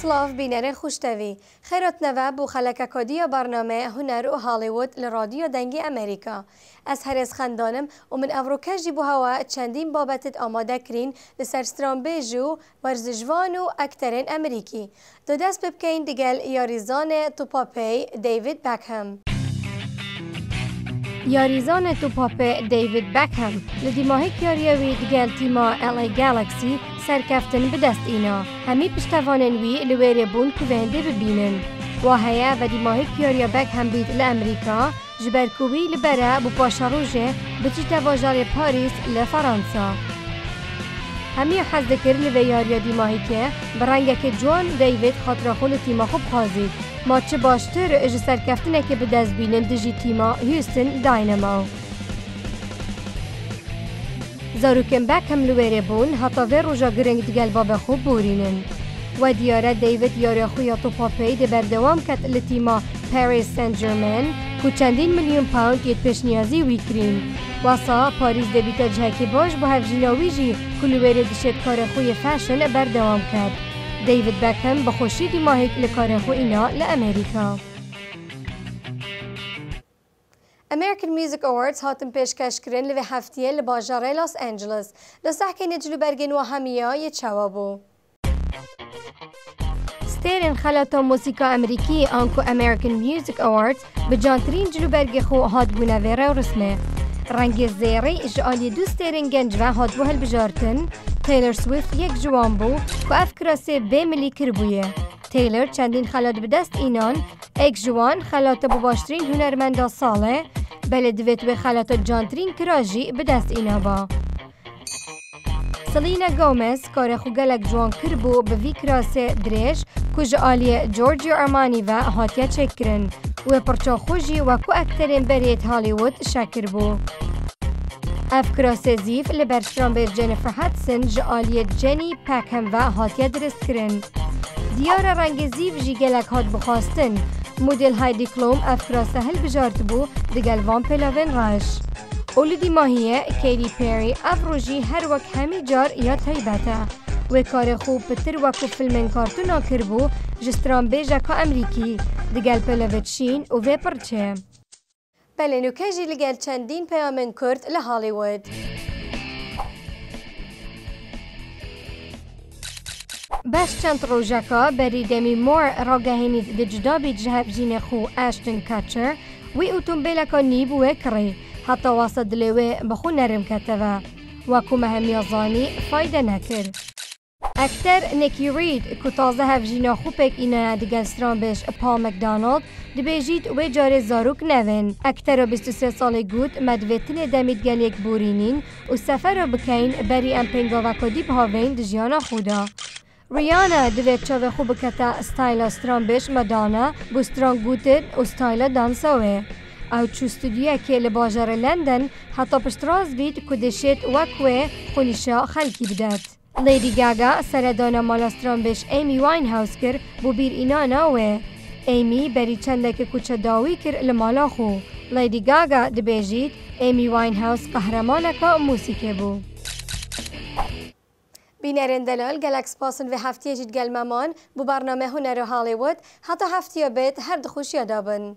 سلاف بینره خوشتوی خیرات نوه بو خلک کادی برنامه هنر و هالیوود لرادیو دنگی امریکا از هرز خندانم و من افروکجی بو هوا چندین بابتت آماده کرین لسر سترامبیجو ورزشوان و اکترین امریکی دو دست ببکین دیگل یاریزان توپاپی دیوید بکهم یاریزان توپاپی دیوید بکهم لدی ماهی کاریوی دیگل تیما LA گالاکسی سرکفتن بدست اینا همی پشتوانن وی لویر بون کوونده ببینن و هیا و دی ماهی کاریا بکهم بید لامریکا جبرکوی لبره بو پاشاروژه بچی تواجار پاریس لفرانسا همی حز دکر لویاریا دی ماهی که برنگه که جوان دیوید خاطر خول تیما خوب خازید ما چه باشتر اج سرکفتنه که بدست بینن دجی تیما هیوستن داینامو زاروکن بکهم لویره بون حتی وی روژا گرنگ دیگل باب خوب بورینن و دیاره دیوید یاری خویا توپاپی دی بردوام کت لتیما پاریس سن جرمن کو چندین میلیون پاوند یت پیش نیازی ویکرین واسا پاریس دی بیتا جهکی باش با هفجیناوی جی که لویره دیشت کار خوی فشن بردوام کت دیوید بکهم بخوشی دی ماهیک لکار خو اینا لامریکا American Music Awards هاتن پیشکش کرن لوی هفتیه لباجاره لس آنجلس لسحکه نجلو برگن و همیا یه چوابو ستیرن خلاطا موسیقى امریکی آنکو American Music Awards بجانترین جلو برگ خو هات بونه ویره و رسمه رنگ زیری اجعالی دو ستیرن گنج و هات بو هل بجارتن تیلر سویفت یک جوان بو که افکراسه به ملی کربویه تیلر چندین خلات بدست اینان ایک جوان خلات بو باشترین هنرمندا ساله بله دویت به خلات جانترین کراجی بدست اینا با سلینا گومز کار خو گلک جوان کربو به وی کراسه دریج کج آلی جورجیو ارمانی و هاتیا چکرن و پرچا خوشی و کو اکترین بریت هالیوود شکر بو اف کراسه زیف لبرشتران بیر جنیفر هاتسن جالی جنی پکهم و هاتیا درست کرن دیار رنگ زیف جی گلک هات بخواستن مدل هایدی کلوم اف کراسه هل بجارت بو دگل وان پلاوین راش اولدی ماهیه کیری پیری افروجی هر وقت همی جار یا تایبته و کار خوب پتر وکو فیلمن کارتونا کربو جستران بیجا که امریکی دگل پلاوت شین و وی پرچه بله نوکجی لگل چندین پیامن کرد لهالیوود بس چند روژاکا بری دمی مور راگهینید دجدابی جهب جین خو اشتن کچر وی اوتومبیلکا نیبوه کری حتی واسه دلوه بخو نرم کتوه وکو مهمی ازانی فایده نکر اکتر نیکی رید که تازه هفجینا خوبک اینا دیگل ستران بش پال مکدانالد دبیجید و جار زاروک نوین اکتر و 23 ساله گود مدویتن دمید گل یک بورینین و سفر رو بکین بری ام پنگا و کدی بهاوین دجیانا خودا ریانا دویت چاوه خوب کتا استایلا ستران بش مدانا بو ستران گوتد و استایلا دانساوه او چو استودیو که لباجار لندن حتی پشتراز بید که دشت وکوه خونیشا خلکی بدد لیدی گاگا سردانا مالاستران بش ایمی واین هاوس کر بو بیر اینا ناوه ایمی بری چندک کوچه داوی کر لمالا خو لیدی گاگا دبیجید ایمی واین هاوس قهرمانکا موسیقی بو بینرین دلال گلکس پاسن و هفتیه جید گل مامان بو برنامه هنر هالیوود حتی هفتیه بیت هر دخوش یادابن